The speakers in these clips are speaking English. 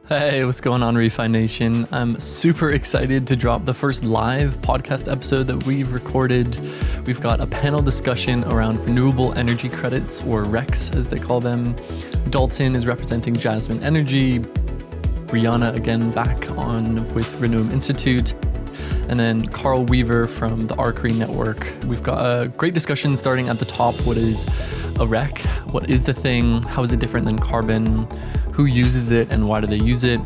Hey, what's going on, ReFi Nation? I'm super excited to drop the first live podcast episode that we've recorded. We've got a panel discussion around renewable energy credits, or RECs as they call them. Dalton is representing Jasmine Energy. Brianna again back on with Reneum Institute. And then Karl Weaver from the Arkreen network. We've got a great discussion starting at the top. What is a REC? What is the thing? How is it different than carbon? Who uses it and why do they use it?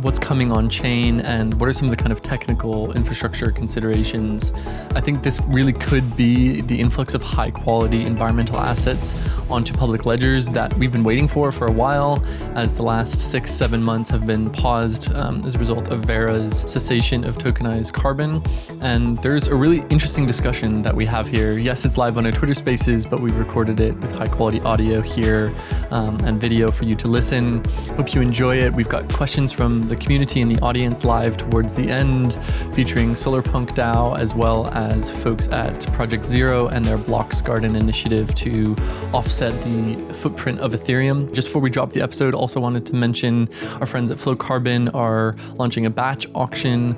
What's coming on chain and what are some of the kind of technical infrastructure considerations? I think this really could be the influx of high quality environmental assets onto public ledgers that we've been waiting for a while, as the last 6-7 months have been paused as a result of Vera's cessation of tokenized carbon. And there's a really interesting discussion that we have here. Yes, it's live on our Twitter Spaces, but we recorded it with high quality audio here and video for you to listen. Hope you enjoy it. We've got questions from the community and the audience live towards the end, featuring Solarpunk DAO as well as folks at Project Zero and their Blocks Garden initiative to offset the footprint of Ethereum. Just before we drop the episode, also wanted to mention our friends at Flow Carbon are launching a batch auction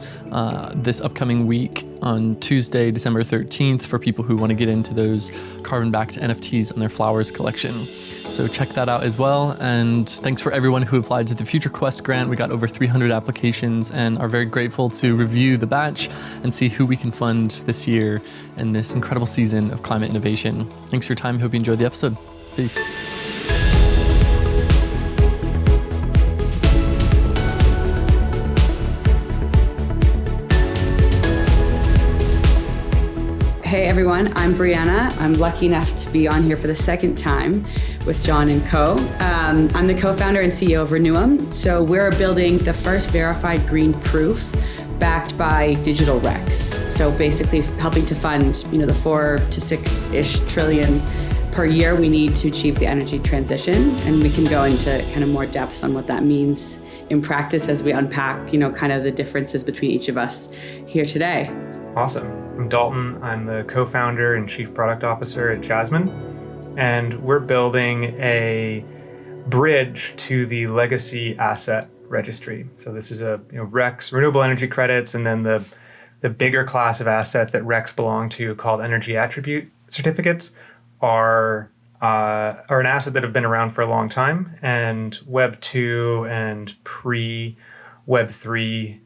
this upcoming week on Tuesday, December 13th, for people who want to get into those carbon-backed NFTs on their flowers collection. So check that out as well. And thanks for everyone who applied to the Future Quest grant. We got over 300 applications and are very grateful to review the batch and see who we can fund this year in this incredible season of climate innovation. Thanks for your time. Hope you enjoyed the episode. Peace. Hey everyone, I'm Brianna. I'm lucky enough to be on here for the second time with John and co. I'm the co-founder and CEO of Renuem. So we're building the first verified green proof backed by digital RECs. So basically helping to fund, the 4 to 6-ish trillion per year we need to achieve the energy transition. And we can go into kind of more depth on what that means in practice as we unpack, kind of the differences between each of us here today. Awesome. I'm Dalton. I'm the co-founder and chief product officer at Jasmine, and we're building a bridge to the legacy asset registry. So this is a RECs, renewable energy credits, and then the bigger class of asset that RECs belong to, called energy attribute certificates, are an asset that have been around for a long time, and Web 2 and pre-Web 3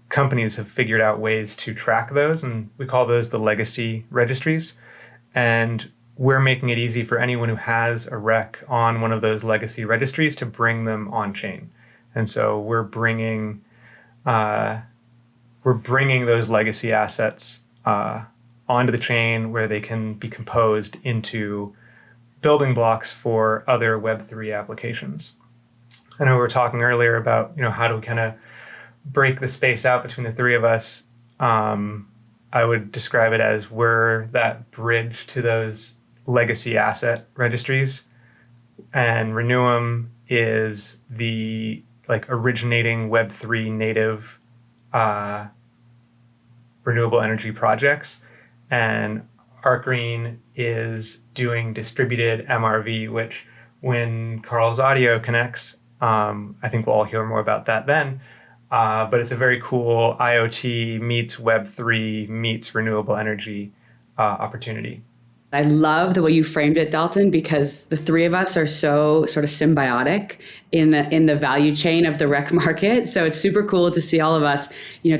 companies have figured out ways to track those, and we call those the legacy registries. And we're making it easy for anyone who has a REC on one of those legacy registries to bring them on chain. And so we're bringing those legacy assets onto the chain where they can be composed into building blocks for other Web3 applications. I know we were talking earlier about how do we kind of break the space out between the three of us. I would describe it as we're that bridge to those legacy asset registries, and Renuem is the originating Web3 native renewable energy projects, and Arkreen is doing distributed MRV, which when Karl's audio connects, I think we'll all hear more about that then. But it's a very cool IoT meets Web3 meets renewable energy opportunity. I love the way you framed it, Dalton, because the three of us are so sort of symbiotic in the value chain of the REC market. So it's super cool to see all of us,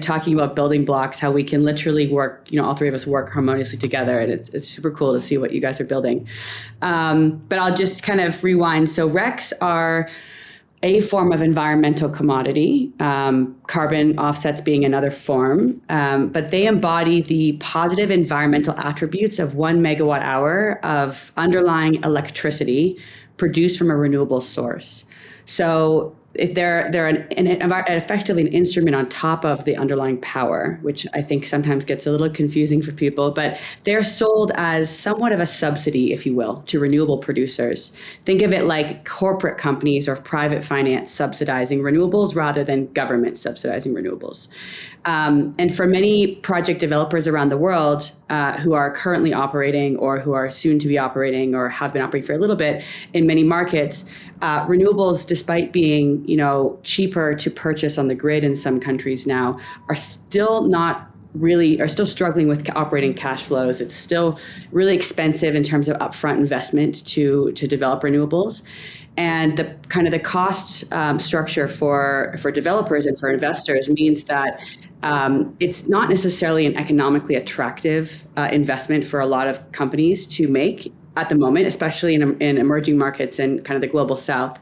talking about building blocks, how we can literally work, all three of us work harmoniously together. And it's super cool to see what you guys are building. But I'll just kind of rewind. So RECs are a form of environmental commodity, carbon offsets being another form, but they embody the positive environmental attributes of 1 megawatt hour of underlying electricity produced from a renewable source. So if they're effectively an instrument on top of the underlying power, which I think sometimes gets a little confusing for people, but they're sold as somewhat of a subsidy, if you will, to renewable producers. Think of it like corporate companies or private finance subsidizing renewables rather than government subsidizing renewables. And for many project developers around the world, who are currently operating or who are soon to be operating or have been operating for a little bit in many markets, renewables, despite being, cheaper to purchase on the grid in some countries now, are still struggling with operating cash flows. It's still really expensive in terms of upfront investment to develop renewables. And the cost structure for developers and for investors means that it's not necessarily an economically attractive investment for a lot of companies to make at the moment, especially in emerging markets and kind of the global south.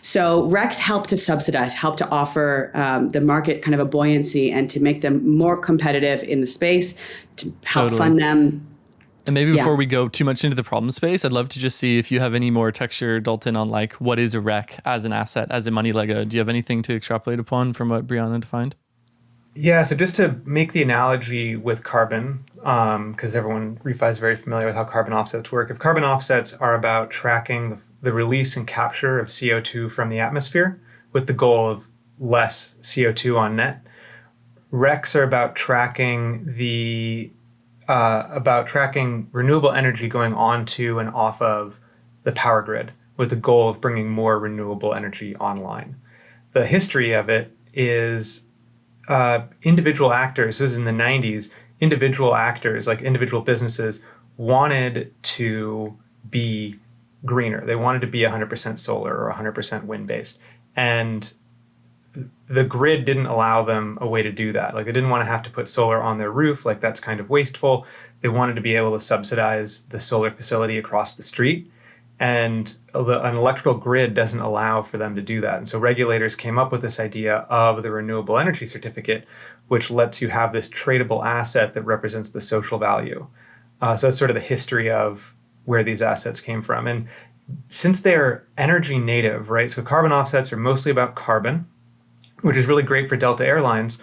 So RECs help to subsidize, help to offer the market kind of a buoyancy and to make them more competitive in the space, to help fund them. And maybe before we go too much into the problem space, I'd love to just see if you have any more texture, Dalton, on like what is a REC as an asset, as a money Lego. Do you have anything to extrapolate upon from what Brianna defined? Yeah, so just to make the analogy with carbon, because everyone ReFi is very familiar with how carbon offsets work. If carbon offsets are about tracking the release and capture of CO2 from the atmosphere with the goal of less CO2 on net, RECs are about tracking renewable energy going onto and off of the power grid with the goal of bringing more renewable energy online. The history of it is individual actors, this is in the 90s, individual actors, like individual businesses, wanted to be greener. They wanted to be 100% solar or 100% wind-based. And the grid didn't allow them a way to do that. Like they didn't want to have to put solar on their roof, like that's kind of wasteful. They wanted to be able to subsidize the solar facility across the street. And an electrical grid doesn't allow for them to do that. And so regulators came up with this idea of the renewable energy certificate, which lets you have this tradable asset that represents the social value. So that's sort of the history of where these assets came from. And since they're energy native, right? So carbon offsets are mostly about carbon, which is really great for Delta Airlines,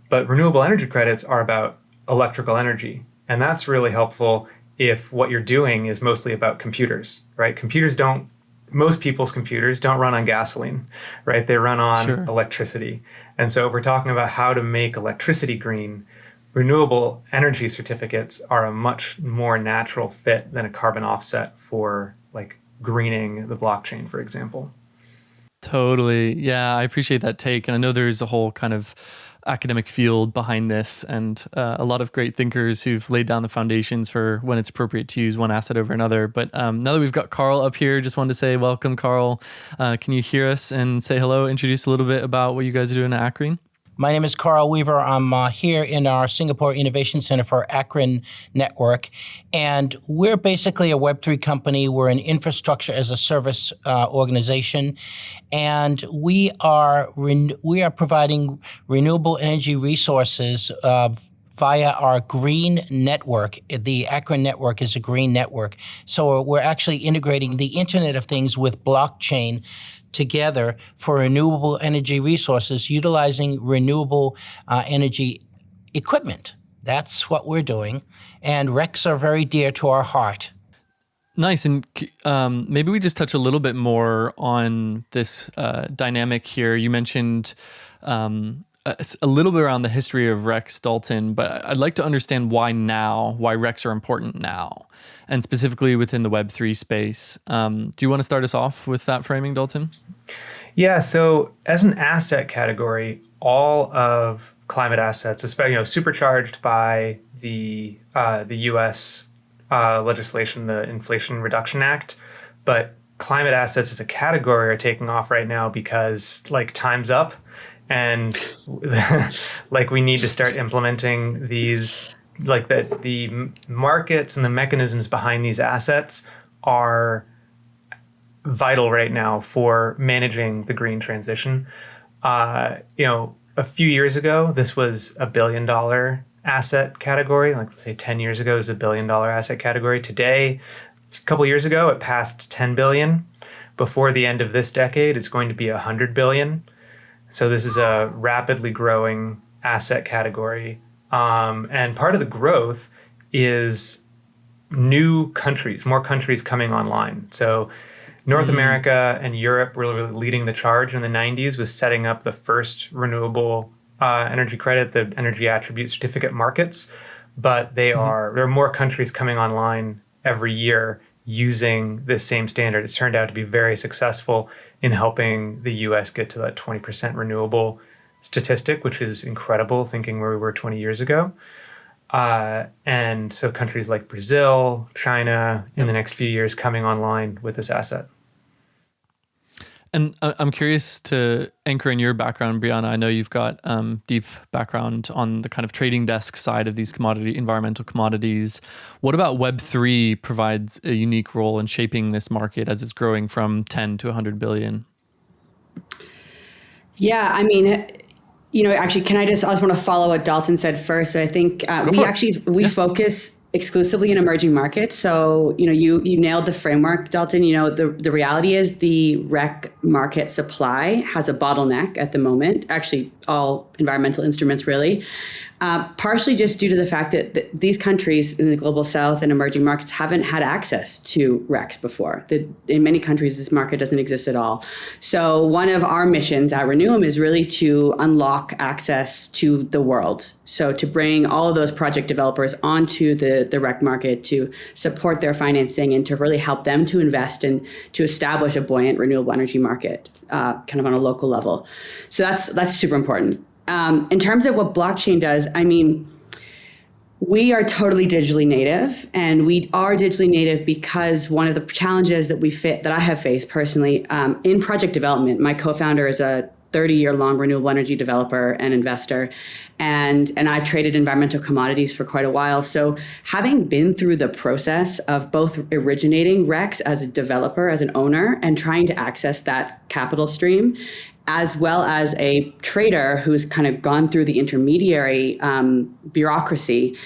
but renewable energy credits are about electrical energy. And that's really helpful if what you're doing is mostly about computers, right? Most people's computers don't run on gasoline, right? They run on electricity. And so if we're talking about how to make electricity green, renewable energy certificates are a much more natural fit than a carbon offset for like greening the blockchain, for example. Totally. Yeah, I appreciate that take. And I know there's a whole kind of academic field behind this and a lot of great thinkers who've laid down the foundations for when it's appropriate to use one asset over another. But now that we've got Karl up here, just wanted to say welcome, Karl. Can you hear us and say hello, introduce a little bit about what you guys are doing at Arkreen? My name is Karl Weaver. I'm here in our Singapore Innovation Center for Arkreen Network. And we're basically a Web3 company. We're an infrastructure as a service organization. And we are providing renewable energy resources via our green network. The Arkreen network is a green network. So we're actually integrating the Internet of Things with blockchain together for renewable energy resources, utilizing renewable energy equipment. That's what we're doing. And RECs are very dear to our heart. Nice. And maybe we just touch a little bit more on this dynamic here. You mentioned a little bit around the history of RECs, Dalton, but I'd like to understand why RECs are important now, and specifically within the Web3 space. Do you want to start us off with that framing, Dalton? Yeah, so as an asset category, all of climate assets, especially supercharged by the U.S. Legislation, the Inflation Reduction Act, but climate assets as a category are taking off right now because time's up. And we need to start implementing these, the markets and the mechanisms behind these assets are vital right now for managing the green transition. A few years ago, this was $1 billion asset category. Let's say 10 years ago, it was $1 billion asset category. Today, a couple years ago, it passed 10 billion. Before the end of this decade, it's going to be 100 billion. So this is a rapidly growing asset category. And part of the growth is new countries, more countries coming online. So North America and Europe were really leading the charge in the 90s with setting up the first renewable energy credit, the energy attribute certificate markets. but there are more countries coming online every year using this same standard. It's turned out to be very successful in helping the US get to that 20% renewable statistic, which is incredible thinking where we were 20 years ago. And so countries like Brazil, China, in the next few years coming online with this asset. And I'm curious to anchor in your background, Brianna. I know you've got deep background on the kind of trading desk side of these environmental commodities. What about Web3 provides a unique role in shaping this market as it's growing from 10 to 100 billion? Yeah, I mean, actually, I just want to follow what Dalton said first. So I think we focus exclusively in emerging markets. So, you nailed the framework, Dalton. The reality is the REC market supply has a bottleneck at the moment, actually all environmental instruments really, partially just due to the fact that these countries in the global south and emerging markets haven't had access to RECs before. In many countries, this market doesn't exist at all. So one of our missions at Renuem is really to unlock access to the world. So to bring all of those project developers onto the REC market, to support their financing and to really help them to invest and to establish a buoyant renewable energy market kind of on a local level. So that's super important. In terms of what blockchain does, I mean, we are totally digitally native, and we are digitally native because one of the challenges that I have faced personally in project development, my co-founder is a 30-year-long renewable energy developer and investor, and I traded environmental commodities for quite a while. So having been through the process of both originating RECs as a developer, as an owner, and trying to access that capital stream, as well as a trader who's kind of gone through the intermediary bureaucracy,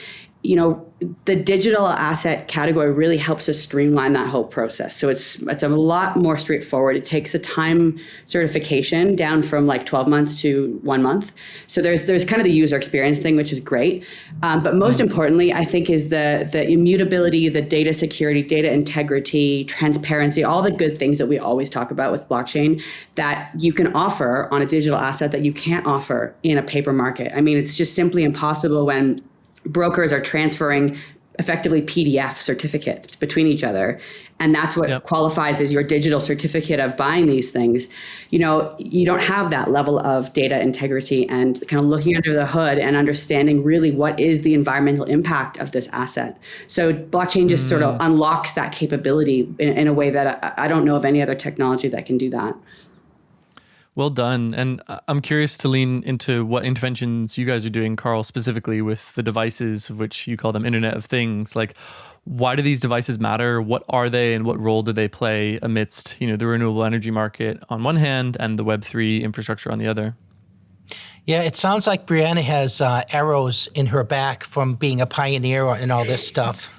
the digital asset category really helps us streamline that whole process. So it's a lot more straightforward. It takes a time certification down from like 12 months to 1 month. So there's kind of the user experience thing, which is great. But most importantly, I think is the immutability, the data security, data integrity, transparency, all the good things that we always talk about with blockchain that you can offer on a digital asset that you can't offer in a paper market. I mean, it's just simply impossible when brokers are transferring effectively PDF certificates between each other. And that's what qualifies as your digital certificate of buying these things. You don't have that level of data integrity and kind of looking under the hood and understanding really what is the environmental impact of this asset. So blockchain just sort of unlocks that capability in a way that I don't know of any other technology that can do that. Well done. And I'm curious to lean into what interventions you guys are doing, Karl, specifically with the devices, of which you call them Internet of Things. Like, why do these devices matter? What are they, and what role do they play amidst, the renewable energy market on one hand and the Web3 infrastructure on the other? Yeah, it sounds like Brianna has arrows in her back from being a pioneer in all this stuff.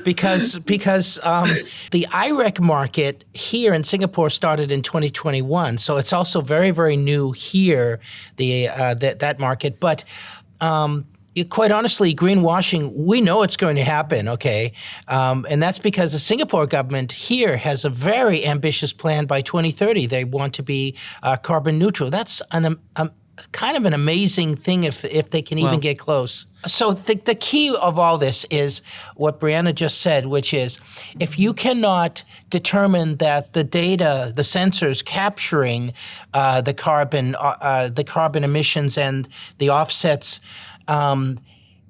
because the IREC market here in Singapore started in 2021, so it's also very, very new here, that market. But quite honestly, greenwashing, we know it's going to happen, okay? And that's because the Singapore government here has a very ambitious plan by 2030. They want to be carbon neutral. That's kind of an amazing thing if they can even get close. So the key of all this is what Brianna just said, which is if you cannot determine that the data, the sensors capturing the carbon emissions and the offsets,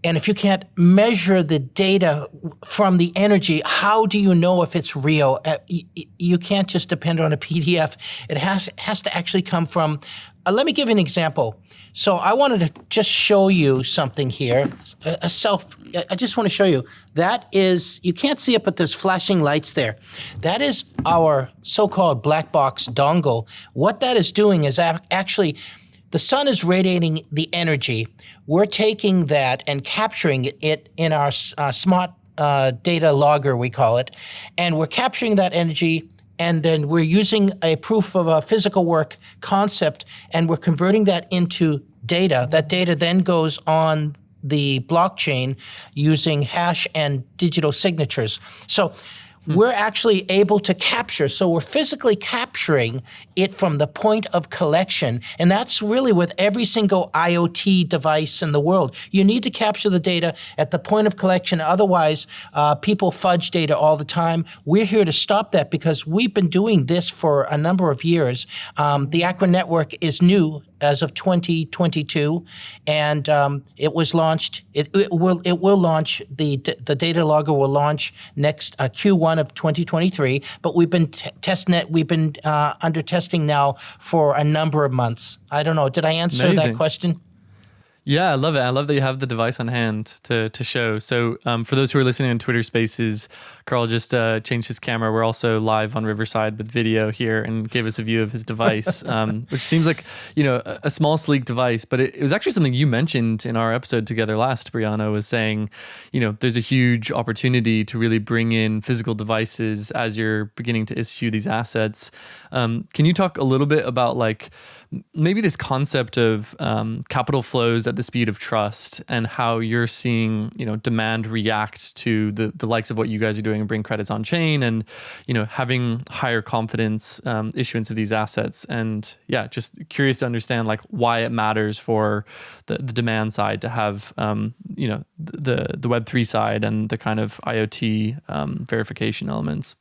and if you can't measure the data from the energy, how do you know if it's real? You can't just depend on a PDF. It has to actually come from. Let me give you an example. So I wanted to just show you something here. I just want to show you. That is, you can't see it, but there's flashing lights there. That is our so-called black box dongle. What that is doing is actually, the sun is radiating the energy. We're taking that and capturing it in our smart data logger, we call it, and we're capturing that energy, and then we're using a proof of a physical work concept, and we're converting that into data. That data then goes on the blockchain using hash and digital signatures. So we're actually able to capture. So we're physically capturing it from the point of collection. And that's really with every single IoT device in the world. You need to capture the data at the point of collection. Otherwise, people fudge data all the time. We're here to stop that because we've been doing this for a number of years. The Arkreen network is new as of 2022, and it was launched. It will launch. The data logger will launch next Q1 of 2023. But we've been testing it. We've been under testing now for a number of months. I don't know. Did I answer that question? Yeah, I love it. I love that you have the device on hand to show. So for those who are listening on Twitter Spaces, Karl just changed his camera. We're also live on Riverside with video here and gave us a view of his device, which seems like, a small, sleek device. But it was actually something you mentioned in our episode together last, Brianna, was saying, there's a huge opportunity to really bring in physical devices as you're beginning to issue these assets. Can you talk a little bit about maybe this concept of capital flows at the speed of trust and how you're seeing, demand react to the likes of what you guys are doing and bring credits on chain and, having higher confidence issuance of these assets. And yeah, just curious to understand why it matters for the demand side to have, the Web3 side and the kind of IoT verification elements.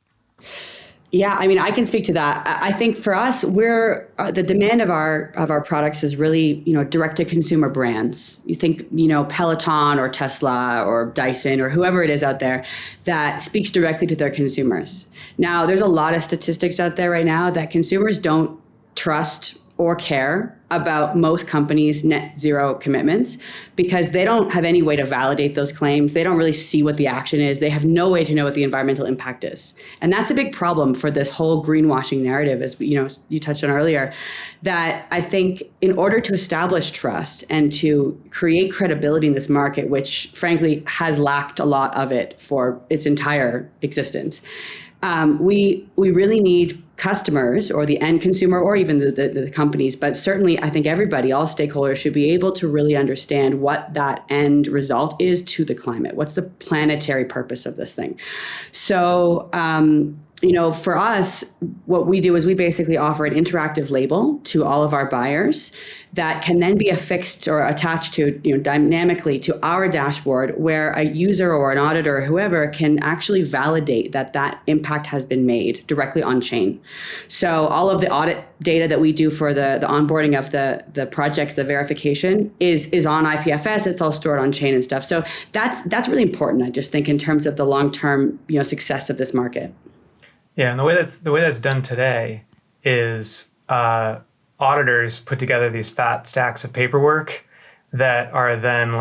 Yeah, I mean, I can speak to that. I think for us, the demand of our products is really, direct to consumer brands. You think, Peloton or Tesla or Dyson or whoever it is out there that speaks directly to their consumers. Now, there's a lot of statistics out there right now that consumers don't trust or care about most companies' net zero commitments because they don't have any way to validate those claims. They don't really see what the action is. They have no way to know what the environmental impact is. And that's a big problem for this whole greenwashing narrative, as you touched on earlier, that I think in order to establish trust and to create credibility in this market, which frankly has lacked a lot of it for its entire existence, we really need customers or the end consumer or even the companies, but certainly I think everybody, all stakeholders should be able to really understand what that end result is to the climate. What's the planetary purpose of this thing? So, for us, what we do is we basically offer an interactive label to all of our buyers that can then be affixed or attached to, dynamically to our dashboard where a user or an auditor or whoever can actually validate that impact has been made directly on chain. So all of the audit data that we do for the onboarding of the projects, the verification is on IPFS. It's all stored on chain and stuff. So that's really important, I just think, in terms of the long-term, success of this market. Yeah, and the way that's done today is auditors put together these fat stacks of paperwork that are then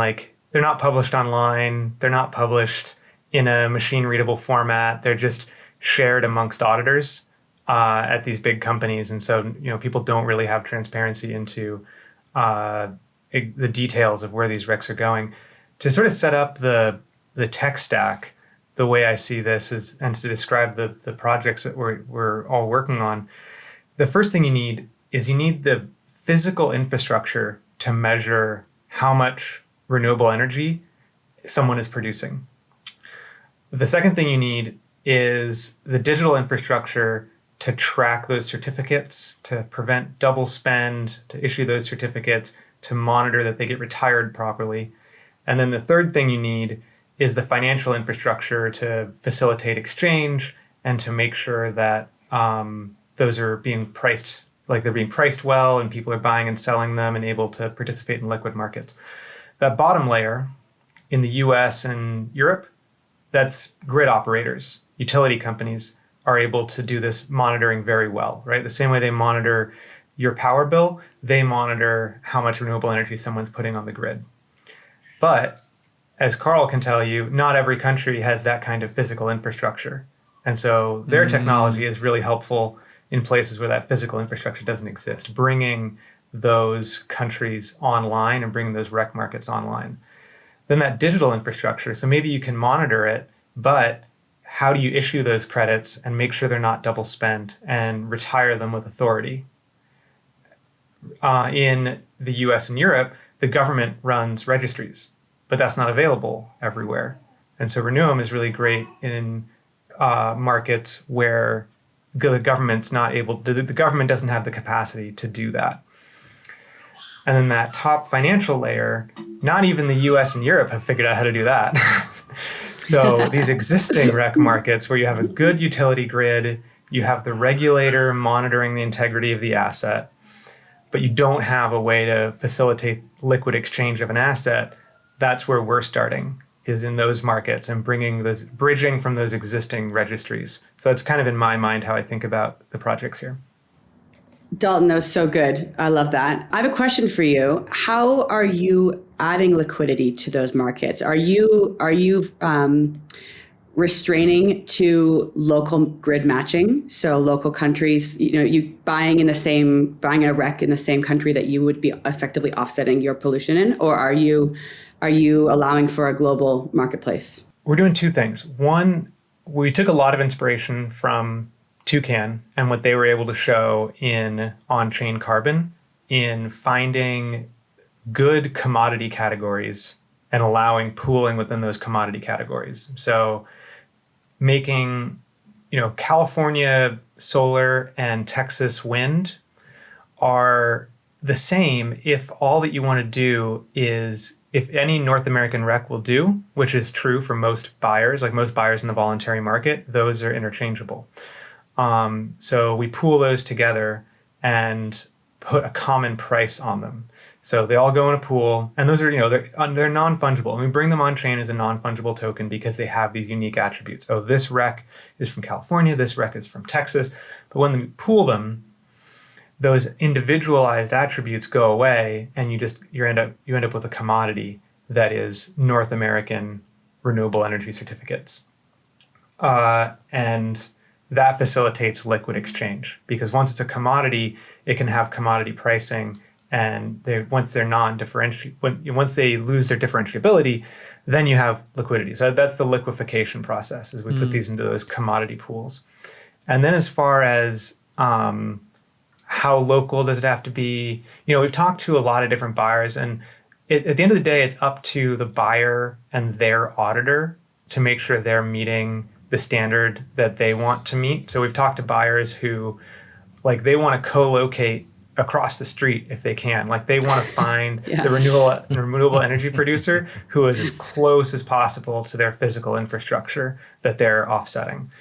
they're not published online, they're not published in a machine readable format, they're just shared amongst auditors at these big companies, and so people don't really have transparency into the details of where these recs are going. To sort of set up the tech stack, the way I see this is, and to describe the projects that we're all working on, the first thing you need the physical infrastructure to measure how much renewable energy someone is producing. The second thing you need is the digital infrastructure to track those certificates, to prevent double spend, to issue those certificates, to monitor that they get retired properly. And then the third thing you need is the financial infrastructure to facilitate exchange and to make sure that those are being priced, they're being priced well and people are buying and selling them and able to participate in liquid markets. That bottom layer in the US and Europe, that's grid operators. Utility companies are able to do this monitoring very well, right? The same way they monitor your power bill, they monitor how much renewable energy someone's putting on the grid. But as Karl can tell you, not every country has that kind of physical infrastructure. And so their technology is really helpful in places where that physical infrastructure doesn't exist, bringing those countries online and bringing those rec markets online. Then that digital infrastructure, so maybe you can monitor it, but how do you issue those credits and make sure they're not double spent and retire them with authority? In the US and Europe, the government runs registries, but that's not available everywhere. And so Renuem is really great in markets where the government's not able to, the government doesn't have the capacity to do that. And then that top financial layer, not even the US and Europe have figured out how to do that. So these existing rec markets where you have a good utility grid, you have the regulator monitoring the integrity of the asset, but you don't have a way to facilitate liquid exchange of an asset, that's where we're starting, is in those markets and bridging from those existing registries. So it's kind of in my mind how I think about the projects here. Dalton, that was so good. I love that. I have a question for you. How are you adding liquidity to those markets? Are you restraining to local grid matching? So local countries, you buying a rec in the same country that you would be effectively offsetting your pollution in, or are you allowing for a global marketplace? We're doing two things. One, we took a lot of inspiration from Toucan and what they were able to show in on-chain carbon in finding good commodity categories and allowing pooling within those commodity categories. So making, California solar and Texas wind are the same if all that you want to do is, if any North American rec will do, which is true for most buyers, like most buyers in the voluntary market, those are interchangeable. So we pool those together and put a common price on them. So they all go in a pool, and those are, they're non-fungible. And we bring them on chain as a non-fungible token because they have these unique attributes. Oh, this rec is from California, this rec is from Texas. But when we pool them, those individualized attributes go away, and you end up with a commodity that is North American renewable energy certificates. And that facilitates liquid exchange, because once it's a commodity, it can have commodity pricing, and once they lose their differentiability, then you have liquidity. So that's the liquefaction process, is we put these into those commodity pools. And then as far as how local does it have to be, we've talked to a lot of different buyers, and at the end of the day, it's up to the buyer and their auditor to make sure they're meeting the standard that they want to meet. So we've talked to buyers who, they want to co-locate across the street if they can. They want to find the renewable energy producer who is as close as possible to their physical infrastructure that they're offsetting.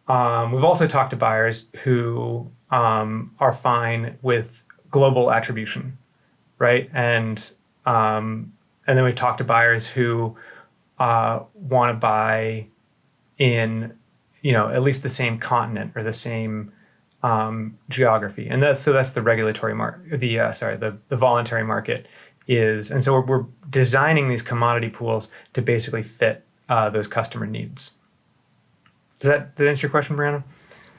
We've also talked to buyers who are fine with global attribution, right? And then we've talked to buyers who want to buy in, at least the same continent or the same geography, and that's the regulatory market. The voluntary market is, and so we're designing these commodity pools to basically fit those customer needs. Did that answer your question, Brianna?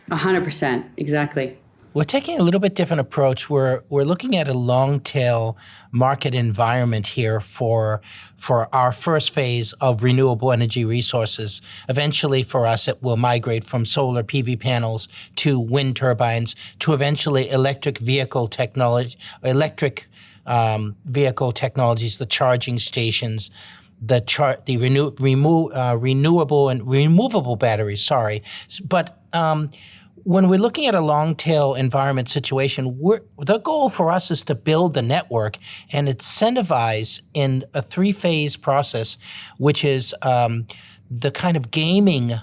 100%, exactly. We're taking a little bit different approach. We're looking at a long tail market environment here for our first phase of renewable energy resources. Eventually, for us, it will migrate from solar PV panels to wind turbines to eventually electric vehicle technologies, the charging stations, renewable and removable batteries. But when we're looking at a long tail environment situation, the goal for us is to build the network and incentivize in a 3-phase process, which is the kind of gaming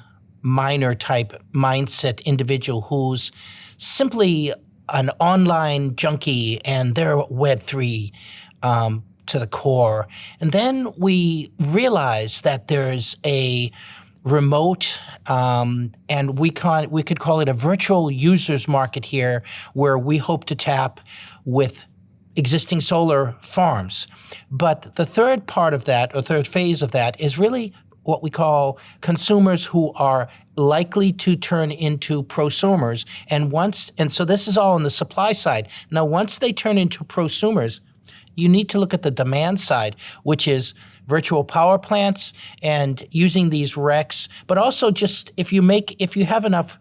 miner type mindset individual who's simply an online junkie and they're Web3 to the core. And then we realize that there's a remote, and we could call it a virtual users market here, where we hope to tap with existing solar farms. But the third part of that, or third phase of that, is really what we call consumers who are likely to turn into prosumers. And so this is all on the supply side. Now, once they turn into prosumers, you need to look at the demand side, which is virtual power plants and using these RECs, but also just if you have enough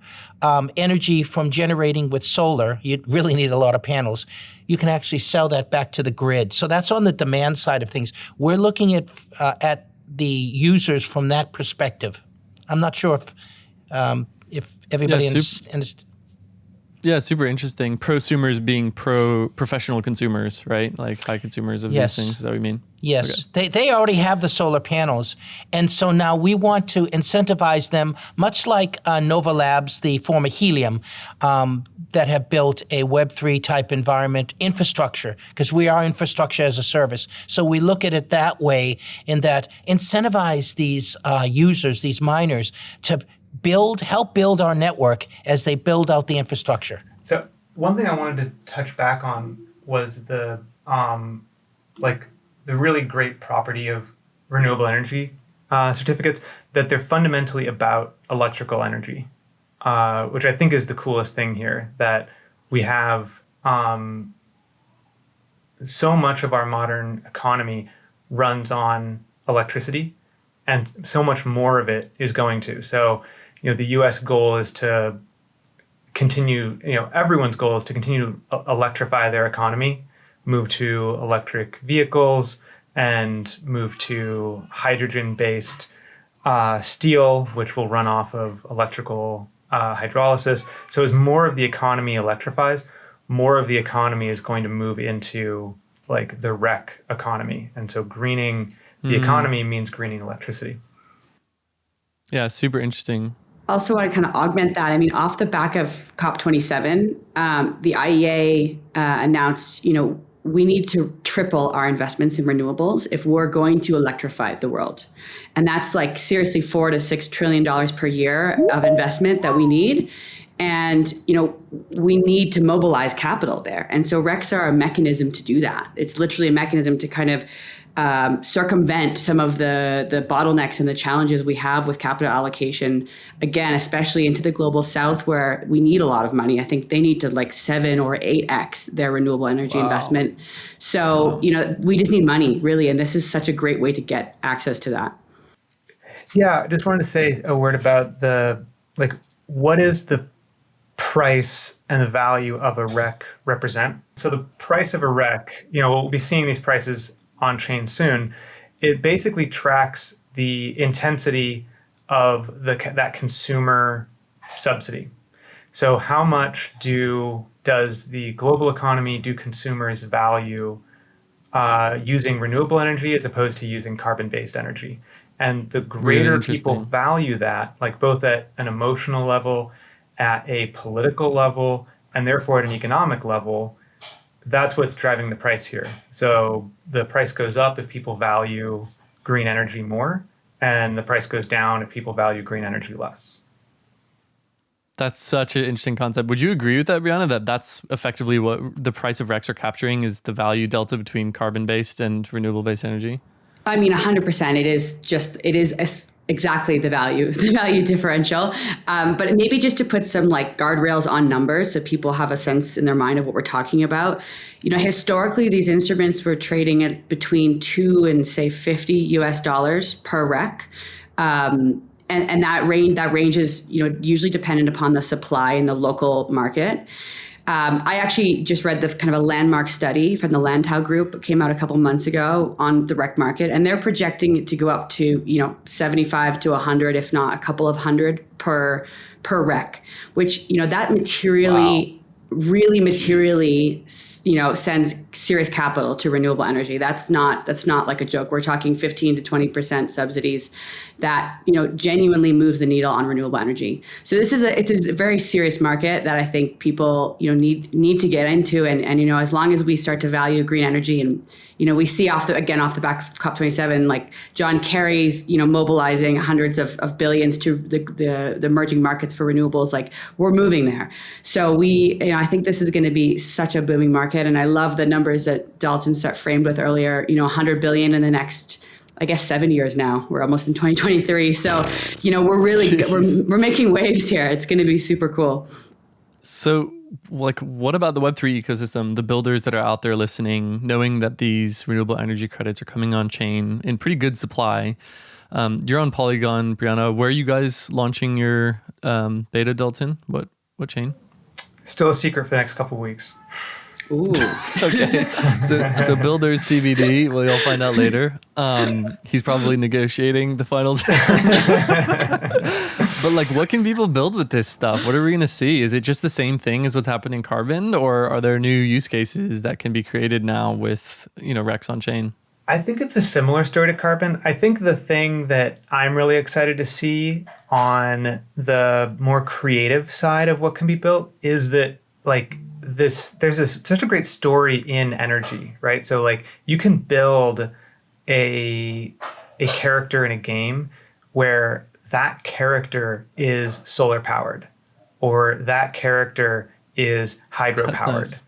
energy from generating with solar, you really need a lot of panels, you can actually sell that back to the grid. So that's on the demand side of things. We're looking at the users from that perspective. I'm not sure if If everybody Yeah, super interesting. Prosumers being professional consumers, right? Like high consumers of these things. Is that what you mean? Yes. Okay. They already have the solar panels. And so now we want to incentivize them, much like Nova Labs, the former Helium, that have built a Web3 type environment infrastructure, because we are infrastructure as a service. So we look at it that way, in that incentivize these users, these miners, to help build our network as they build out the infrastructure. So one thing I wanted to touch back on was the really great property of renewable energy certificates, that they're fundamentally about electrical energy, which I think is the coolest thing here, that we have so much of our modern economy runs on electricity, and so much more of it is going to. So, the U.S. goal is to continue, everyone's goal is to continue to electrify their economy, move to electric vehicles, and move to hydrogen-based steel, which will run off of electrical hydrolysis. So as more of the economy electrifies, more of the economy is going to move into like the REC economy. And so greening the economy means greening electricity. Yeah, super interesting. Also want to kind of augment that. I mean, off the back of COP27, the IEA announced, we need to triple our investments in renewables if we're going to electrify the world. And that's like seriously $4 to $6 trillion per year of investment that we need. And, we need to mobilize capital there. And so RECs are a mechanism to do that. It's literally a mechanism to kind of circumvent some of the bottlenecks and the challenges we have with capital allocation, again, especially into the global south, where we need a lot of money. I think they need to like 7 or 8x their renewable energy investment. So, we just need money, really. And this is such a great way to get access to that. Yeah, I just wanted to say a word about what is the price and the value of a REC represent? So the price of a REC, we'll be seeing these prices on chain soon. It basically tracks the intensity of that consumer subsidy. So how much does the global economy, do consumers value using renewable energy as opposed to using carbon-based energy? And the greater people value that, like both at an emotional level, at a political level, and therefore at an economic level, that's what's driving the price here. So the price goes up if people value green energy more, and the price goes down if people value green energy less. That's such an interesting concept. Would you agree with that, Brianna, that that's effectively what the price of RECs are capturing, is the value delta between carbon-based and renewable-based energy? I mean, 100%. It is exactly the value differential. But maybe just to put some like guardrails on numbers so people have a sense in their mind of what we're talking about. Historically, these instruments were trading at between $2 and say $50 per REC. And that range is, usually dependent upon the supply in the local market. I actually just read the kind of a landmark study from the Landau Group. It came out a couple months ago on the REC market, and they're projecting it to go up to 75 to 100, if not a couple of hundred per REC, which that really materially sends serious capital to renewable energy. That's not like a joke. We're talking 15 to 20% subsidies that genuinely moves the needle on renewable energy. So it's a very serious market that I think people need to get into, and as long as we start to value green energy, and we see off the back of COP27, like John Kerry's mobilizing hundreds of billions to the emerging markets for renewables, like we're moving there. So I think this is going to be such a booming market, and I love the numbers that Dalton framed with earlier. 100 billion in the next, I guess, 7 years now. We're almost in 2023. So, we're really, we're making waves here. It's going to be super cool. So what about the Web3 ecosystem, the builders that are out there listening, knowing that these renewable energy credits are coming on chain in pretty good supply? You're on Polygon, Brianna. Where are you guys launching your beta, Dalton? What chain? Still a secret for the next couple of weeks. Ooh. Okay. So builders TBD. Well, you'll find out later. He's probably negotiating the final terms. But like, what can people build with this stuff? What are we going to see? Is it just the same thing as what's happening in Carbon, or are there new use cases that can be created now with, Rex on chain? I think it's a similar story to Carbon. I think the thing that I'm really excited to see on the more creative side of what can be built is that like such a great story in energy, right? So like you can build a character in a game where that character is solar powered or that character is hydro powered. Nice.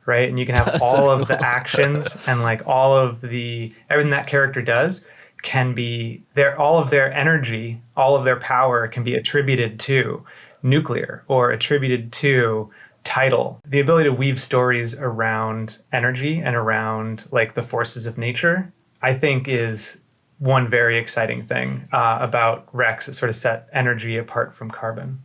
Right. And you can have all of the actions and like all of everything that character does can be all of their energy, all of their power can be attributed to nuclear or attributed to tidal. The ability to weave stories around energy and around like the forces of nature, I think is one very exciting thing about Rex that sort of set energy apart from Carbon.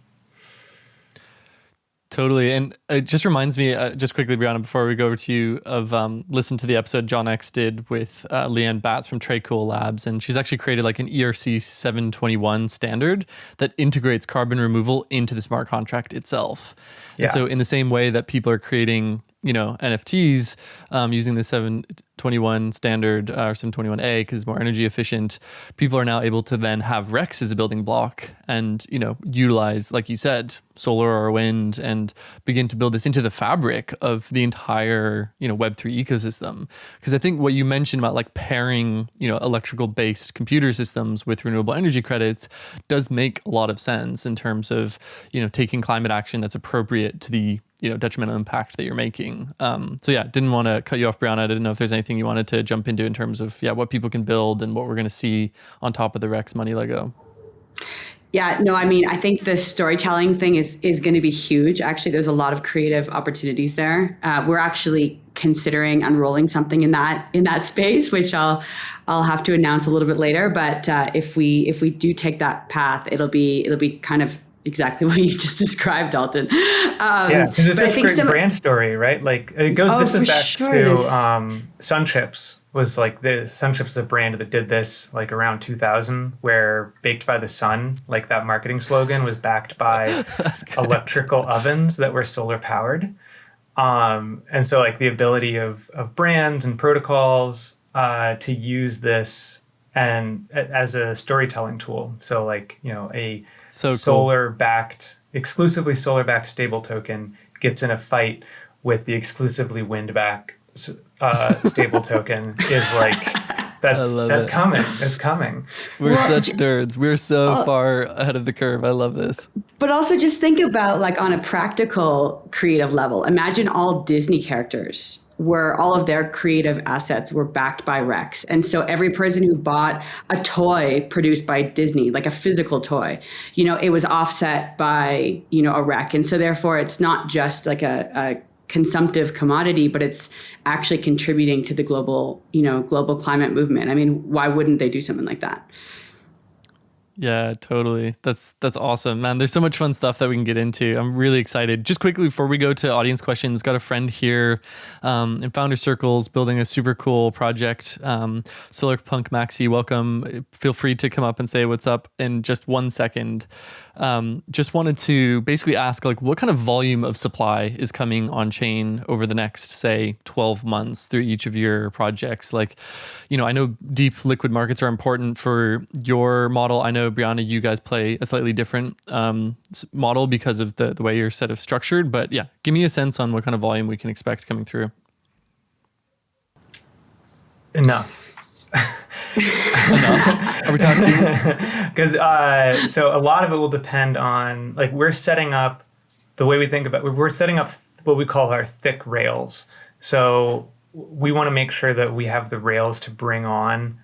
Totally. And it just reminds me, just quickly, Brianna, before we go over to you, of listen to the episode John X did with Leanne Batts from Trey Cool Labs. And she's actually created like an ERC 721 standard that integrates carbon removal into the smart contract itself. Yeah. And so in the same way that people are creating, NFTs using the 721 standard or 721A because it's more energy efficient, people are now able to then have Rex as a building block and, utilize, like you said, solar or wind and begin to build this into the fabric of the entire, Web3 ecosystem. Because I think what you mentioned about like pairing, electrical based computer systems with renewable energy credits does make a lot of sense in terms of, taking climate action that's appropriate to the detrimental impact that you're making. So yeah, didn't want to cut you off, Brianna. I didn't know if there's anything you wanted to jump into in terms of what people can build and what we're going to see on top of the Rex money Lego. Yeah, no, I mean, I think the storytelling thing is going to be huge. Actually, there's a lot of creative opportunities there. We're actually considering unrolling something in that space, which I'll have to announce a little bit later. But if we do take that path, it'll be kind of exactly what you just described, Dalton. Yeah, because it's such a great brand story, right? Like it goes back to Sunchips. Was like the Sunchips is a brand that did this like around 2000, where Baked by the Sun, like that marketing slogan, was backed by electrical ovens that were solar powered. And so like the ability of brands and protocols to use this and as a storytelling tool. So like, exclusively solar backed stable token gets in a fight with the exclusively wind backed stable token is like, that's coming. It's coming. We're such nerds. We're so far ahead of the curve. I love this. But also just think about like on a practical creative level, imagine all Disney characters where all of their creative assets were backed by Rex. And so every person who bought a toy produced by Disney, like a physical toy, it was offset by, a Rex. And so therefore it's not just like a consumptive commodity, but it's actually contributing to the global climate movement. I mean, why wouldn't they do something like that? Yeah, totally. That's awesome, man. There's so much fun stuff that we can get into. I'm really excited. Just quickly before we go to audience questions, got a friend here in Founder Circles building a super cool project. Solar Punk Maxi, welcome. Feel free to come up and say what's up in just 1 second. Just wanted to basically ask, like, what kind of volume of supply is coming on chain over the next, say, 12 months through each of your projects? Like, I know deep liquid markets are important for your model. I know, Brianna, you guys play a slightly different model because of the way your set of structured. But yeah, give me a sense on what kind of volume we can expect coming through. Enough. Enough. Are we talking? Because so a lot of it will depend on, like, we're setting up the way we think about. We're setting up what we call our thick rails. So we want to make sure that we have the rails to bring on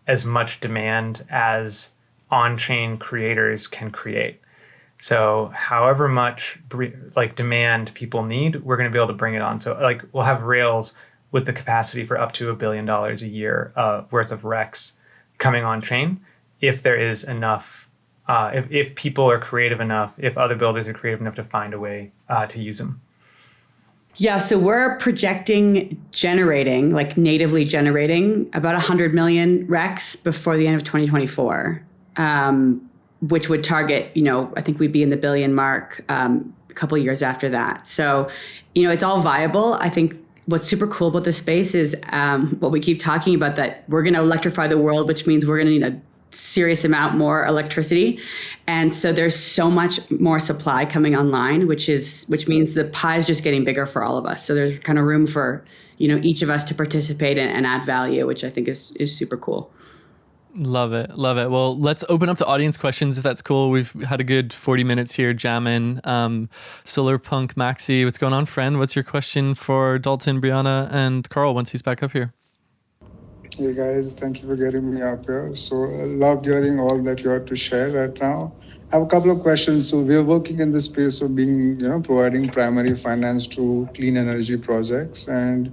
as much demand as on-chain creators can create. So however much demand people need, we're going to be able to bring it on. So like we'll have rails with the capacity for up to $1 billion a year worth of Rex coming on chain, if there is enough, if people are creative enough, if other builders are creative enough to find a way to use them. Yeah, so we're projecting generating, like natively generating, about 100 million RECs before the end of 2024, which would target, I think we'd be in the billion mark a couple of years after that. So, it's all viable. I think what's super cool about this space is what we keep talking about, that we're going to electrify the world, which means we're going to need a serious amount more electricity. And so there's so much more supply coming online, which means the pie is just getting bigger for all of us. So there's kind of room for, each of us to participate and add value, which I think is super cool. Love it. Love it. Well, let's open up to audience questions if that's cool. We've had a good 40 minutes here jamming. Solarpunk Maxi, what's going on, friend? What's your question for Dalton, Brianna, and Karl once he's back up here? Hey guys, thank you for getting me up here. So I loved hearing all that you had to share right now. I have a couple of questions. So we're working in the space of being, providing primary finance to clean energy projects. And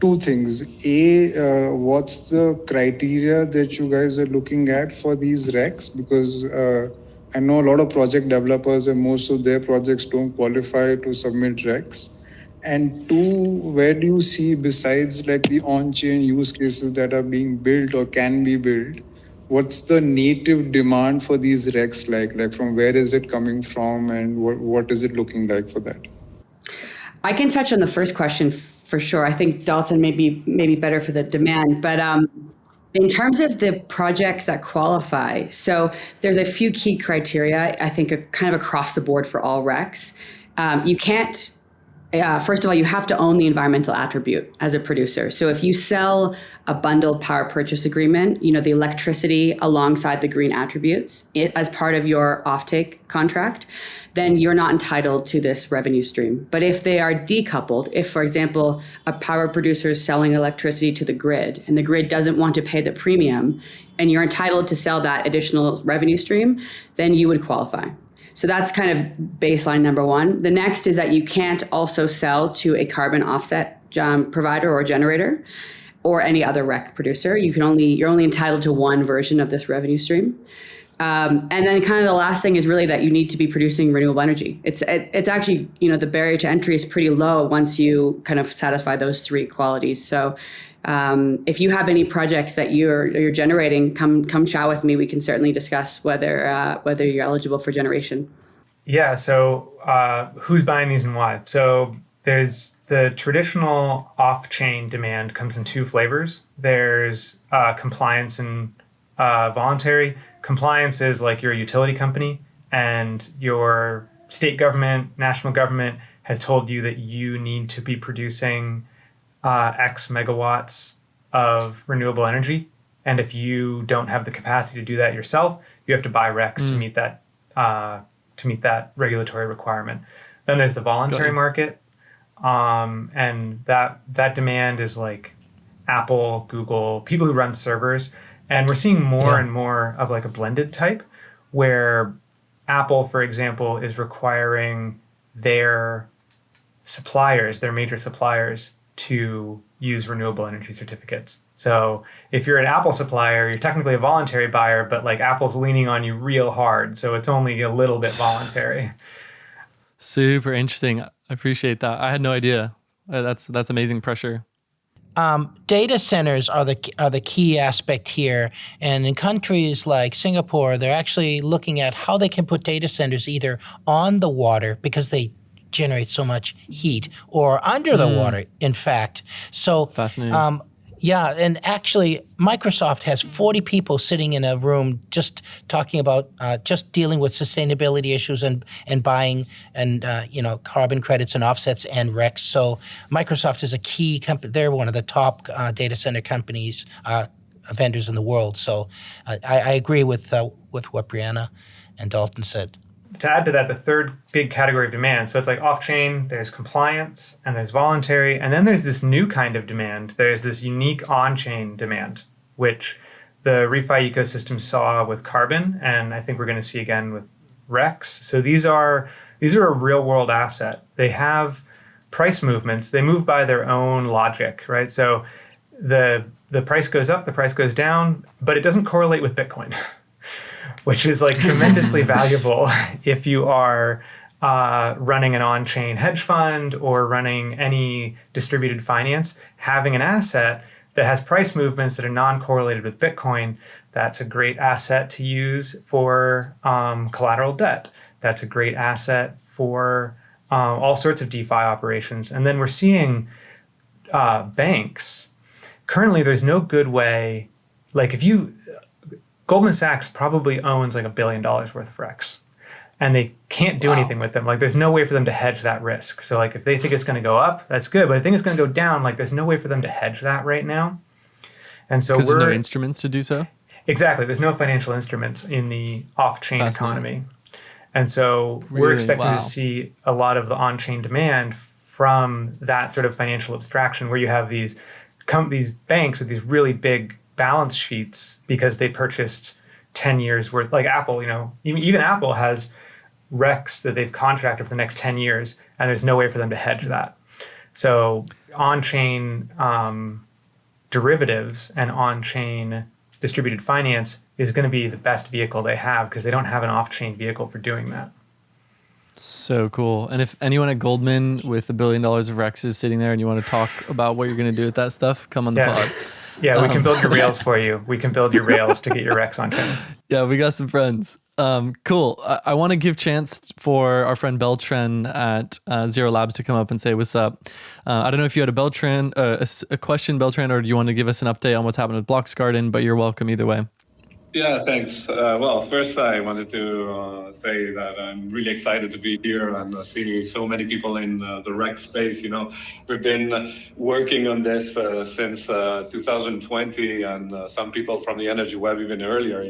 two things. What's the criteria that you guys are looking at for these RECs? Because I know a lot of project developers and most of their projects don't qualify to submit RECs. And two, where do you see, besides like the on-chain use cases that are being built or can be built, what's the native demand for these RECs like? Like from where is it coming from and what is it looking like for that? I can touch on the first question for sure. I think Dalton may be better for the demand, but in terms of the projects that qualify, so there's a few key criteria, I think, kind of across the board for all RECs. You can't, first of all, you have to own the environmental attribute as a producer. So if you sell a bundled power purchase agreement, the electricity alongside the green attributes as part of your offtake contract, then you're not entitled to this revenue stream. But if they are decoupled, if, for example, a power producer is selling electricity to the grid and the grid doesn't want to pay the premium and you're entitled to sell that additional revenue stream, then you would qualify. So that's kind of baseline number one. The next is that you can't also sell to a carbon offset provider or generator or any other REC producer. You're only entitled to one version of this revenue stream. And then kind of the last thing is really that you need to be producing renewable energy. It's actually, the barrier to entry is pretty low once you kind of satisfy those three qualities. So if you have any projects that you're generating, come chat with me. We can certainly discuss whether you're eligible for generation. Yeah. So who's buying these and why? So there's the traditional off-chain demand comes in two flavors. There's compliance and voluntary. Compliance is like you're a utility company and your state government, national government has told you that you need to be producing X megawatts of renewable energy. And if you don't have the capacity to do that yourself, you have to buy RECs to meet that regulatory requirement. Then there's the voluntary market. And that demand is like Apple, Google, people who run servers. And we're seeing more and more of like a blended type where Apple, for example, is requiring their major suppliers to use renewable energy certificates. So if you're an Apple supplier, you're technically a voluntary buyer, but like Apple's leaning on you real hard. So it's only a little bit voluntary. Super interesting. I appreciate that. I had no idea. That's amazing pressure. Data centers are the key aspect here, and in countries like Singapore, they're actually looking at how they can put data centers either on the water because they generate so much heat, or under the water, in fact. So fascinating. Yeah, and actually, Microsoft has 40 people sitting in a room just talking about just dealing with sustainability issues and buying and carbon credits and offsets and RECs. So Microsoft is a key company. They're one of the top data center companies, vendors in the world. So I agree with what Brianna and Dalton said. To add to that, the third big category of demand, so it's like off-chain, there's compliance, and there's voluntary, and then there's this new kind of demand. There's this unique on-chain demand, which the ReFi ecosystem saw with carbon, and I think we're going to see again with RECs. So these are a real-world asset. They have price movements. They move by their own logic, right? So the price goes up, the price goes down, but it doesn't correlate with Bitcoin. Which is like tremendously valuable if you are running an on-chain hedge fund or running any distributed finance, having an asset that has price movements that are non-correlated with Bitcoin, that's a great asset to use for collateral debt. That's a great asset for all sorts of DeFi operations. And then we're seeing banks. Currently, there's no good way, like Goldman Sachs probably owns like $1 billion worth of REX. And they can't do anything with them. Like there's no way for them to hedge that risk. So like if they think it's going to go up, that's good. But I think it's going to go down. Like there's no way for them to hedge that right now. And so because there's no instruments to do so. Exactly. There's no financial instruments in the off-chain economy. And so we're expecting to see a lot of the on-chain demand from that sort of financial abstraction where you have these banks with these really big balance sheets because they purchased 10 years worth, like Apple, even Apple has REX that they've contracted for the next 10 years, and there's no way for them to hedge that. So on-chain derivatives and on-chain distributed finance is going to be the best vehicle they have because they don't have an off-chain vehicle for doing that. So cool. And if anyone at Goldman with $1 billion of REX is sitting there and you want to talk about what you're going to do with that stuff, come on the pod. Yeah, we can build your rails for you. We can build your rails to get your REX on chain. Yeah, we got some friends. Cool. I want to give chance for our friend Beltran at Zero Labs to come up and say what's up. I don't know if you had a question, Beltran, or do you want to give us an update on what's happening with Blocks Garden, but you're welcome either way. Yeah, thanks. Well, first I wanted to say that I'm really excited to be here and see so many people in the REC space. We've been working on this since 2020, and some people from the energy web even earlier.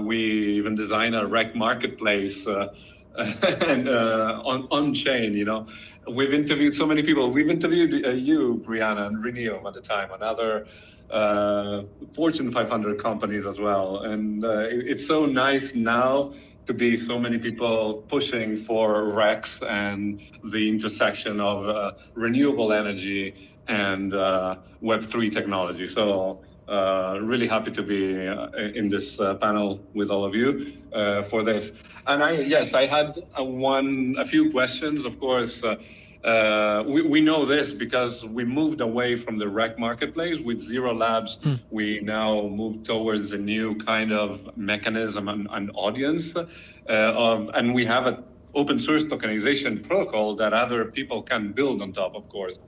We even designed a REC marketplace and on chain. We've interviewed so many people. We've interviewed you, Brianna, and Reneum at the time, and other Fortune 500 companies as well. And it's so nice now to be so many people pushing for REX and the intersection of renewable energy and Web3 technology. So really happy to be in this panel with all of you for this. And I had a few questions, of course. We know this because we moved away from the REC marketplace with Zero Labs. We now move towards a new kind of mechanism and audience. And we have an open source tokenization protocol that other people can build on top, of course.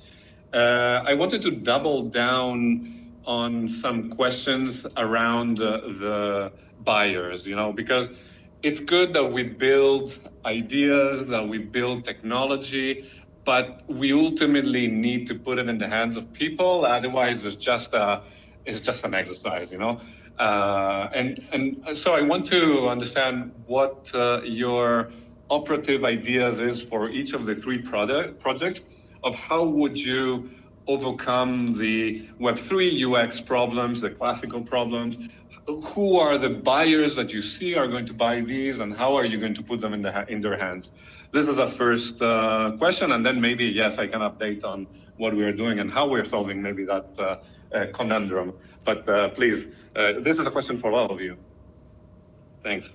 I wanted to double down on some questions around the buyers, because it's good that we build ideas, that we build technology, but we ultimately need to put it in the hands of people. Otherwise, it's just an exercise, And so I want to understand what your operative ideas is for each of the three projects of how would you overcome the Web3 UX problems, the classical problems. Who are the buyers that you see are going to buy these, and how are you going to put them in their hands? This is a first question, and then maybe, yes, I can update on what we are doing and how we're solving maybe that conundrum. But please, this is a question for all of you. Thanks.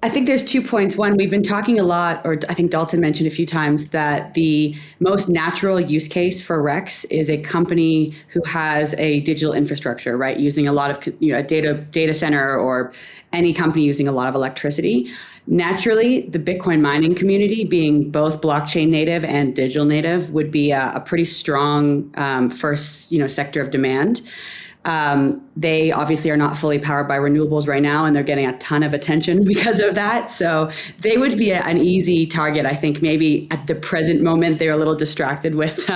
I think there's 2 points. One, we've been talking a lot, or I think Dalton mentioned a few times, that the most natural use case for REX is a company who has a digital infrastructure, right? Using a lot of a data center, or any company using a lot of electricity. Naturally, the Bitcoin mining community, being both blockchain native and digital native, would be a pretty strong first sector of demand. They obviously are not fully powered by renewables right now, and they're getting a ton of attention because of that. So they would be an easy target. I think maybe at the present moment, they're a little distracted with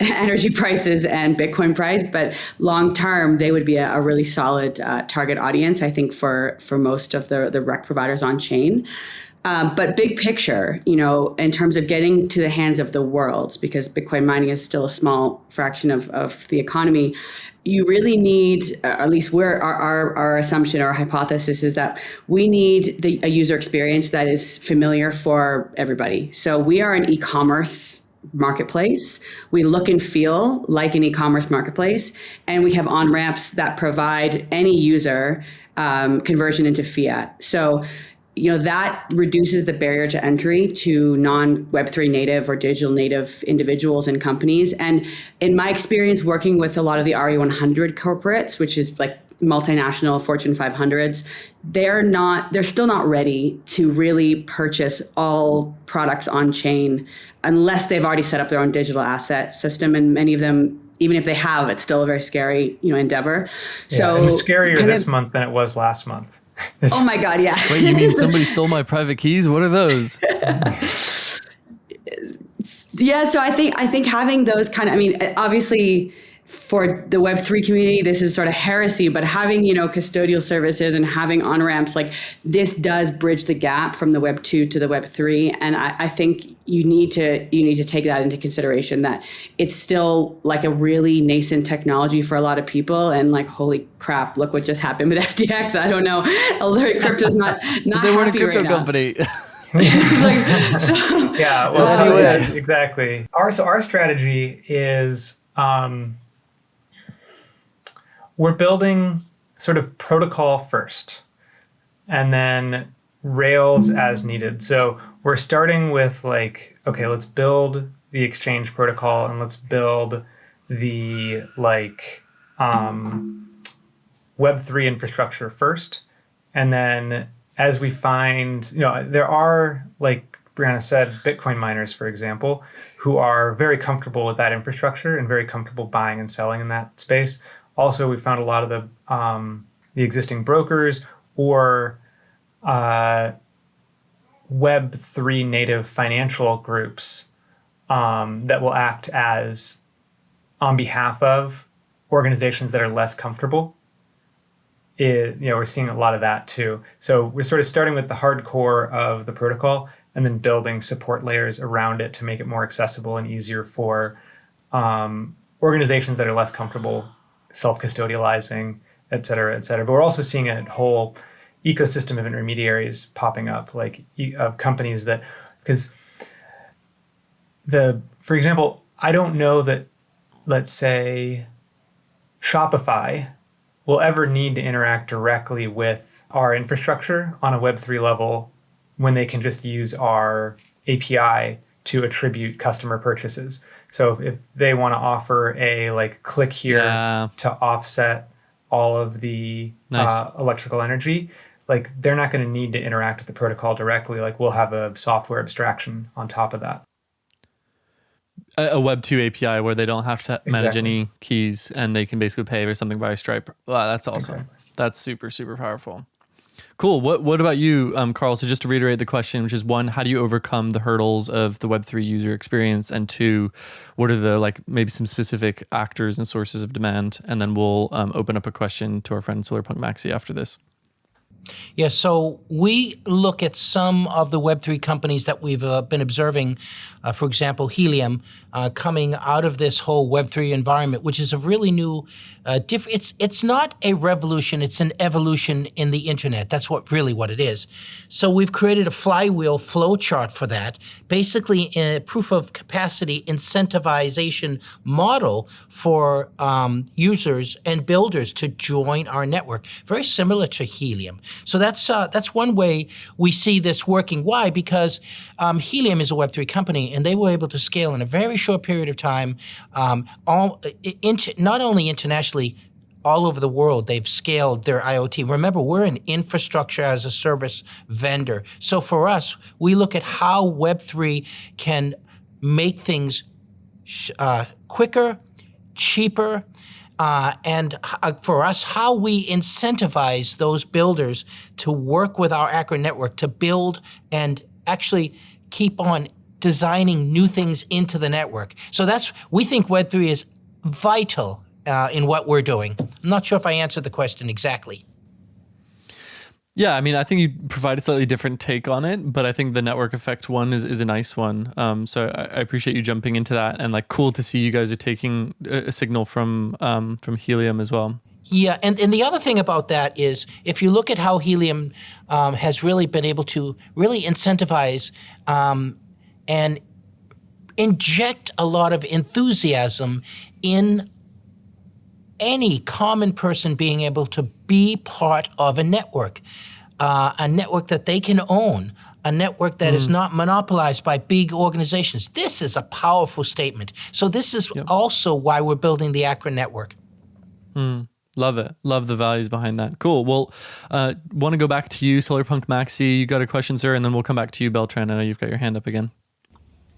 energy prices and Bitcoin price, but long term, they would be a really solid target audience, I think, for most of the REC providers on chain. But big picture, in terms of getting to the hands of the world, because Bitcoin mining is still a small fraction of the economy, you really need, at least our assumption, our hypothesis is that we need a user experience that is familiar for everybody. So we are an e-commerce marketplace. We look and feel like an e-commerce marketplace, and we have on-ramps that provide any user conversion into fiat. So that reduces the barrier to entry to non-Web3 native or digital native individuals and companies. And in my experience working with a lot of the RE100 corporates, which is like multinational Fortune 500s, they're still not ready to really purchase all products on chain unless they've already set up their own digital asset system. And many of them, even if they have, it's still a very scary, endeavor. Yeah, So and scarier this month than it was last month. Oh my God, yeah. Wait, you mean somebody stole my private keys? What are those? Yeah, so I think having those obviously for the Web3 community, this is sort of heresy, but having, custodial services and having on-ramps, like this does bridge the gap from the Web2 to the Web3. And I think you need to take that into consideration, that it's still like a really nascent technology for a lot of people. And like, holy crap, look what just happened with FTX. I don't know. Alert Crypto's not But they weren't a crypto right company. Yeah, well, anyway. yeah, exactly. Our strategy is we're building sort of protocol first, and then Rails as needed. So we're starting with like, okay, let's build the exchange protocol and let's build the Web3 infrastructure first. And then as we find, there are, like Brianna said, Bitcoin miners, for example, who are very comfortable with that infrastructure and very comfortable buying and selling in that space. Also, we found a lot of the existing brokers or Web3 native financial groups that will act as on behalf of organizations that are less comfortable. We're seeing a lot of that too. So we're sort of starting with the hardcore of the protocol and then building support layers around it to make it more accessible and easier for organizations that are less comfortable self-custodializing, et cetera, et cetera. But we're also seeing a whole ecosystem of intermediaries popping up, like of companies that, because for example, I don't know that, let's say, Shopify will ever need to interact directly with our infrastructure on a Web3 level when they can just use our API to attribute customer purchases. So if they want to offer a click here to offset all of the electrical energy, they're not going to need to interact with the protocol directly. We'll have a software abstraction on top of that. A Web2 API where they don't have to manage any keys and they can basically pay for something by Stripe. Wow, that's awesome. Exactly. That's super, super powerful. Cool. What about you, Karl? So just to reiterate the question, which is one, how do you overcome the hurdles of the Web3 user experience? And two, what are the maybe some specific actors and sources of demand? And then we'll open up a question to our friend Solarpunk Maxi after this. Yeah, so we look at some of the Web3 companies that we've been observing, for example, Helium, coming out of this whole Web3 environment, which is a really new, it's not a revolution, it's an evolution in the internet. That's what it is. So we've created a flywheel flow chart for that, basically a proof of capacity incentivization model for users and builders to join our network, very similar to Helium. So that's one way we see this working. Why? Because Helium is a Web3 company, and they were able to scale in a very short period of time, not only internationally, all over the world. They've scaled their IoT. Remember, we're an infrastructure as a service vendor. So for us, we look at how Web3 can make things quicker, cheaper, and for us, how we incentivize those builders to work with our Arkreen network to build and actually keep on designing new things into the network. So we think Web3 is vital in what we're doing. I'm not sure if I answered the question exactly. Yeah, I mean, I think you provide a slightly different take on it, but I think the network effect one is a nice one. So I appreciate you jumping into that, and cool to see you guys are taking a signal from Helium as well. Yeah, and the other thing about that is if you look at how Helium has really been able to really incentivize and inject a lot of enthusiasm in any common person being able to be part of a network. a network that they can own, a network that is not monopolized by big organizations. This is a powerful statement. So this is also why we're building the Arkreen network. Love it. Love the values behind that. Cool. Well, want to go back to you, Solarpunk Maxi. You got a question, sir, and then we'll come back to you, Beltran. I know you've got your hand up again.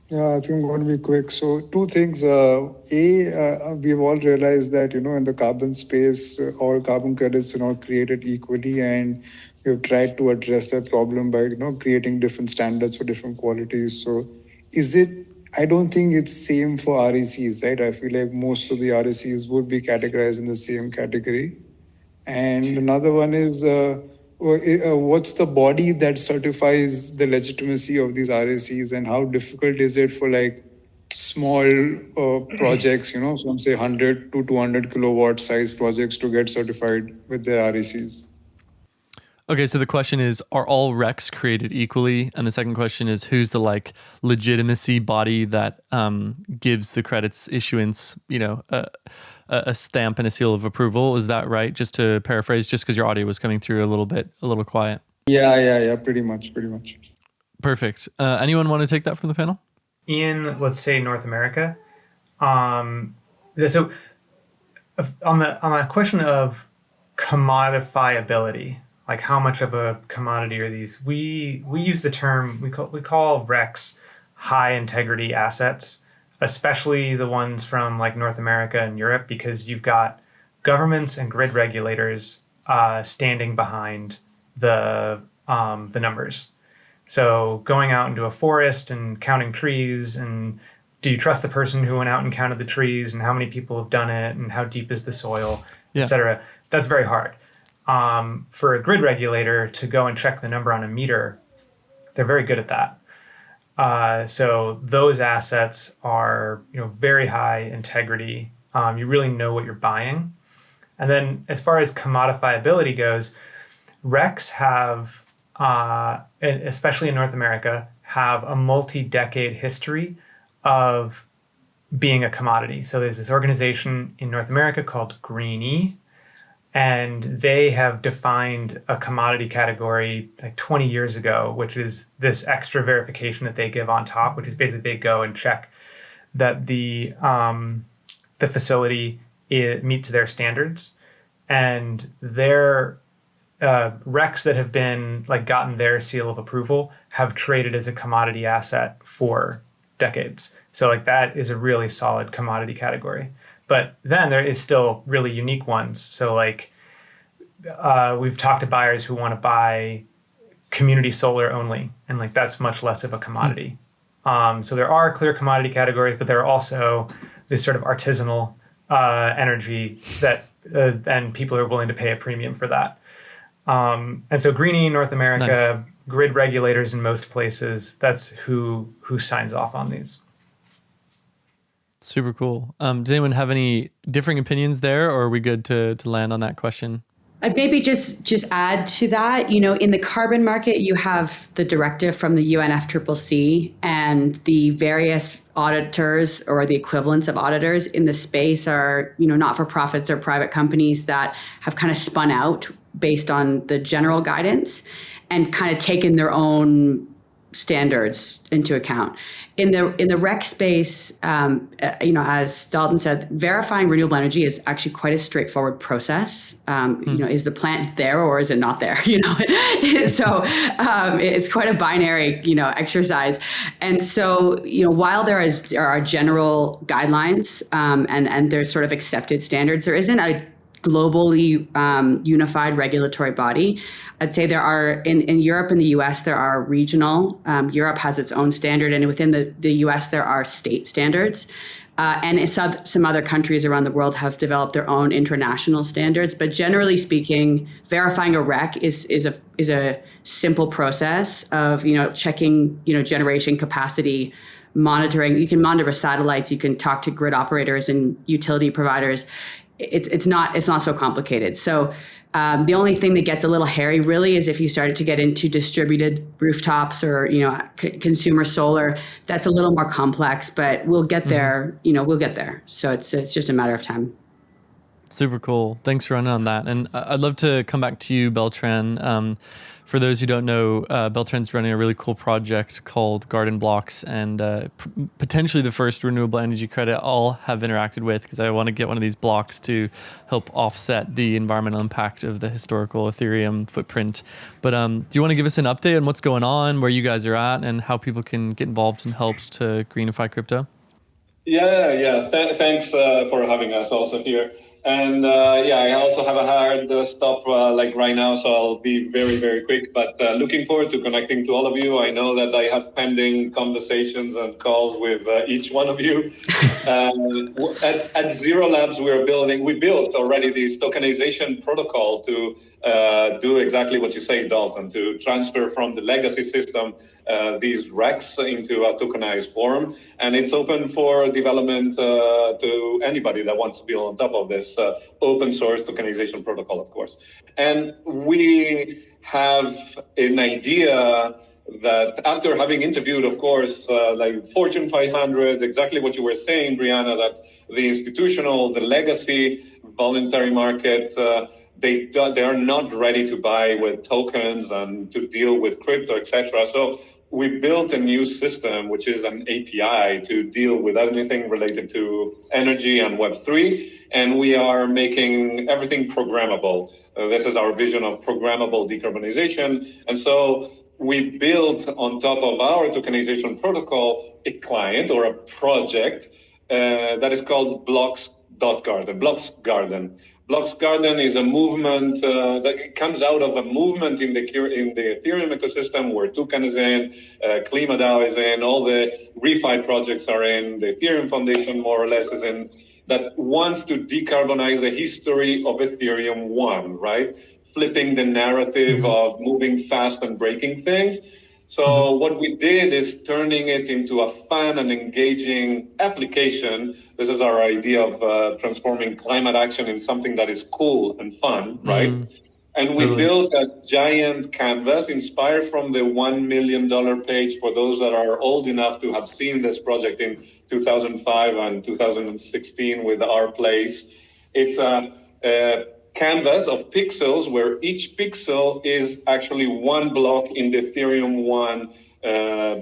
Yeah, I think I'm going to be quick. So two things. We've all realized that, in the carbon space, all carbon credits are not created equally, and we've tried to address that problem by, creating different standards for different qualities. So I don't think it's same for RECs, right? I feel like most of the RECs would be categorized in the same category. And another one is, what's the body that certifies the legitimacy of these RECs, and how difficult is it for small projects, from say 100 to 200 kilowatt size projects to get certified with their RECs? Okay, so the question is, are all RECs created equally? And the second question is, who's the legitimacy body that gives the credits issuance, a stamp and a seal of approval? Is that right? Just to paraphrase, just because your audio was coming through a little quiet. Yeah, pretty much. Perfect. Anyone want to take that from the panel? In, let's say, North America, so on the question of commodifiability, like how much of a commodity are these? We use the term, we call RECs high integrity assets, especially the ones from North America and Europe, because you've got governments and grid regulators standing behind the numbers. So going out into a forest and counting trees, and do you trust the person who went out and counted the trees, and how many people have done it, and how deep is the soil, et cetera? That's very hard. For a grid regulator to go and check the number on a meter, they're very good at that. So those assets are, very high integrity. You really know what you're buying. And then as far as commodifiability goes, RECs have, especially in North America, have a multi-decade history of being a commodity. So there's this organization in North America called Greenie, and they have defined a commodity category 20 years ago, which is this extra verification that they give on top, which is basically they go and check that the facility meets their standards. And their RECs that have been gotten their seal of approval have traded as a commodity asset for decades. So that is a really solid commodity category. But then there is still really unique ones. So we've talked to buyers who want to buy community solar only, and that's much less of a commodity. So there are clear commodity categories, but there are also this sort of artisanal energy that and people are willing to pay a premium for that. And so Greenie in North America, grid regulators in most places, that's who signs off on these. Super cool. Does anyone have any differing opinions there, or are we good to land on that question? I'd maybe just add to that, in the carbon market, you have the directive from the UNFCCC, and the various auditors or the equivalents of auditors in the space are, not-for-profits or private companies that have kind of spun out based on the general guidance and kind of taken their own standards into account. In the REC space, as Dalton said, verifying renewable energy is actually quite a straightforward process. Is the plant there or is it not there? So it's quite a binary, exercise. And so, while there are general guidelines and there's sort of accepted standards, there isn't a globally unified regulatory body. I'd say there are in Europe and the US, there are regional. Europe has its own standard, and within the US, there are state standards. And some other countries around the world have developed their own international standards. But generally speaking, verifying a REC is a simple process of checking generation capacity, monitoring. You can monitor with satellites. You can talk to grid operators and utility providers. It's not so complicated. So the only thing that gets a little hairy really is if you started to get into distributed rooftops or consumer solar. That's a little more complex, but we'll get there. We'll get there. So it's just a matter of time. Super cool. Thanks for running on that. And I'd love to come back to you, Beltran. For those who don't know, Beltran's running a really cool project called Garden Blocks, and potentially the first renewable energy credit I'll have interacted with, because I want to get one of these blocks to help offset the environmental impact of the historical Ethereum footprint. But do you want to give us an update on what's going on, where you guys are at, and how people can get involved and help to greenify crypto? Yeah. Thanks for having us also here. And I also have a hard stop like right now, so I'll be very, very quick. But looking forward to connecting to all of you. I know that I have pending conversations and calls with each one of you. At Zero Labs, we built already this tokenization protocol to do exactly what you say, Dalton, to transfer from the legacy system these RECs into a tokenized form. And it's open for development to anybody that wants to build on top of this open source tokenization protocol, of course. And we have an idea that after having interviewed, of course, like Fortune 500, exactly what you were saying, Brianna, that the institutional, the legacy voluntary market, they are not ready to buy with tokens and to deal with crypto, etc. So we built a new system, which is an API to deal with anything related to energy and Web3. And we are making everything programmable. This is our vision of programmable decarbonization. And so we built on top of our tokenization protocol a client or a project that is called Blocks.garden. Blocks Garden is a movement that comes out of a movement in the Ethereum ecosystem where Tokenizing, KlimaDAO is in, all the ReFi projects are in, the Ethereum Foundation more or less is in, that wants to decarbonize the history of Ethereum 1, right? Flipping the narrative of moving fast and breaking things. So what we did is turning it into a fun and engaging application. This is our idea of transforming climate action in something that is cool and fun, right? And we built a giant canvas inspired from the $1 million page for those that are old enough to have seen this project in 2005 and 2016 with Our Place. It's a canvas of pixels where each pixel is actually one block in the Ethereum 1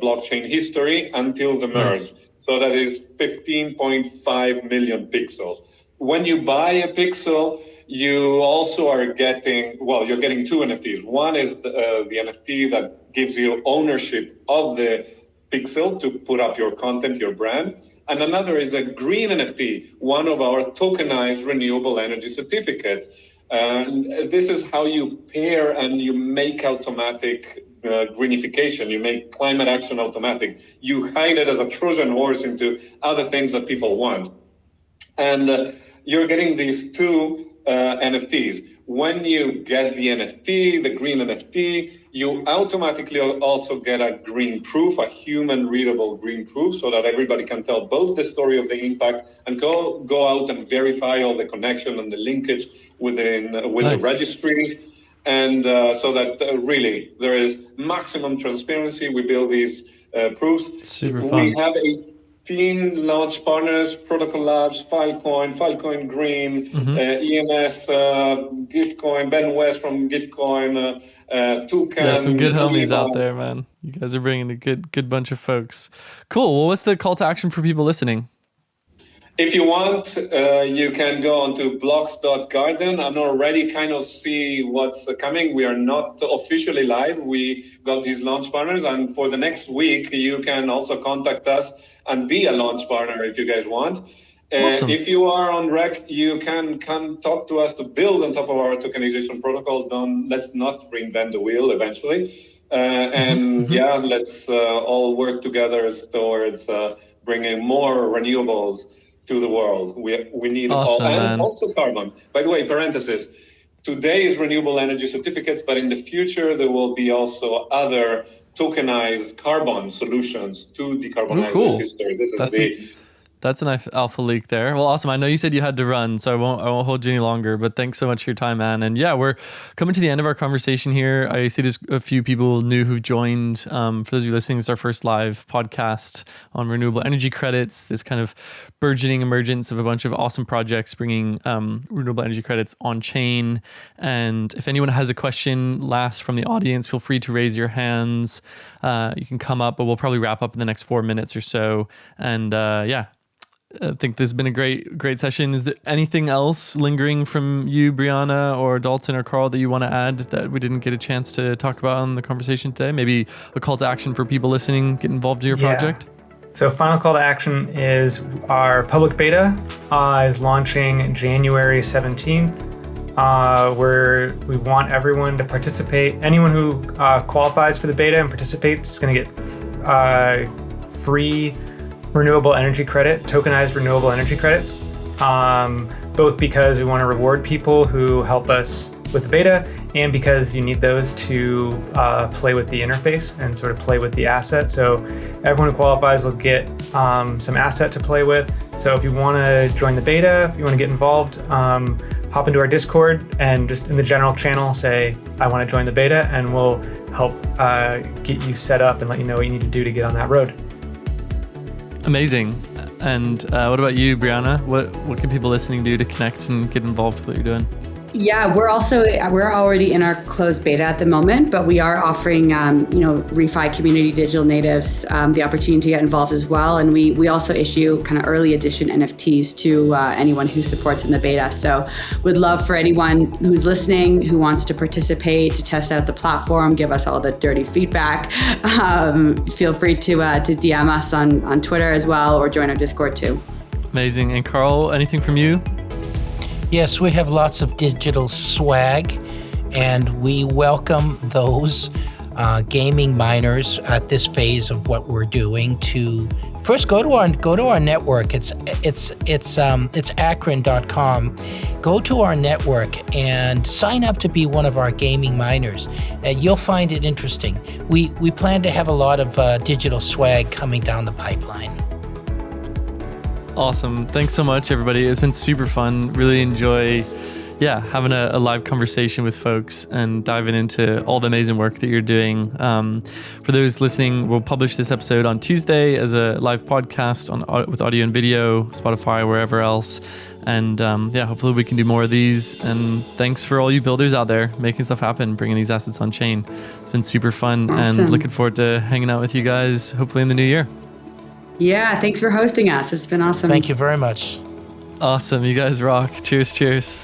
blockchain history until the merge. Nice. So that is 15.5 million pixels. When you buy a pixel, you also are getting, you're getting two NFTs. One is the NFT that gives you ownership of the pixel to put up your content, your brand. And another is a green NFT, one of our tokenized renewable energy certificates. And this is how you pair and you make automatic greenification. You make climate action automatic. You hide it as a Trojan horse into other things that people want. And you're getting these two NFTs. When you get the NFT, the green NFT, you automatically also get a green proof, a human readable green proof, so that everybody can tell both the story of the impact and go out and verify all the connection and the linkage with the registry. And so that really there is maximum transparency. We build these proofs. Super fun. We have 18 launch partners, Protocol Labs, Filecoin Green, EMS, Gitcoin, Ben West from Gitcoin, Toucan. Yeah, some good homies out there, man. You guys are bringing a good bunch of folks. Cool. Well, what's the call to action for people listening? If you want, you can go onto blocks.garden and already kind of see what's coming. We are not officially live. We got these launch partners, and for the next week, you can also contact us and be a launch partner if you guys want. Awesome. If you are on rec, you can come talk to us to build on top of our tokenization protocol. Let's not reinvent the wheel eventually. Let's all work together towards bringing more renewables to the world. We need also carbon. By the way, parenthesis, today is renewable energy certificates, but in the future there will be also other tokenized carbon solutions to decarbonize the system. That's a nice alpha leak there. Well, awesome. I know you said you had to run, so I won't hold you any longer, but thanks so much for your time, man. And yeah, we're coming to the end of our conversation here. I see there's a few people new who've joined. For those of you listening, it's our first live podcast on renewable energy credits, this kind of burgeoning emergence of a bunch of awesome projects bringing renewable energy credits on chain. And if anyone has a question last from the audience, feel free to raise your hands. You can come up, but we'll probably wrap up in the next 4 minutes or so. And I think this has been a great session. Is there anything else lingering from you, Brianna, or Dalton, or Karl that you want to add that we didn't get a chance to talk about on the conversation today? Maybe a call to action for people listening, get involved in your project? So final call to action is our public beta is launching January 17th. Where we want everyone to participate. Anyone who qualifies for the beta and participates is going to get free renewable energy credit, tokenized renewable energy credits, both because we want to reward people who help us with the beta and because you need those to play with the interface and sort of play with the asset. So everyone who qualifies will get some asset to play with. So if you want to join the beta, if you want to get involved, hop into our Discord and just in the general channel say, I want to join the beta, and we'll help get you set up and let you know what you need to do to get on that road. Amazing. And what about you, Brianna? What can people listening do to connect and get involved with what you're doing? Yeah, we're already in our closed beta at the moment, but we are offering, ReFi community digital natives the opportunity to get involved as well. And we also issue kind of early edition NFTs to anyone who supports in the beta. So we'd love for anyone who's listening, who wants to participate, to test out the platform, give us all the dirty feedback. Feel free to DM us on Twitter as well, or join our Discord too. Amazing. And Karl, anything from you? Yes, we have lots of digital swag, and we welcome those gaming miners at this phase of what we're doing to first go to our network. It's Arkreen.com. Go to our network and sign up to be one of our gaming miners. You'll find it interesting. We plan to have a lot of digital swag coming down the pipeline. Awesome. Thanks so much, everybody. It's been super fun. Really enjoy, having a live conversation with folks and diving into all the amazing work that you're doing. For those listening, we'll publish this episode on Tuesday as a live podcast with audio and video, Spotify, wherever else. And hopefully we can do more of these. And thanks for all you builders out there making stuff happen, bringing these assets on chain. It's been super fun. Awesome. And looking forward to hanging out with you guys, hopefully in the new year. Yeah, thanks for hosting us. It's been awesome. Thank you very much. Awesome. You guys rock. Cheers.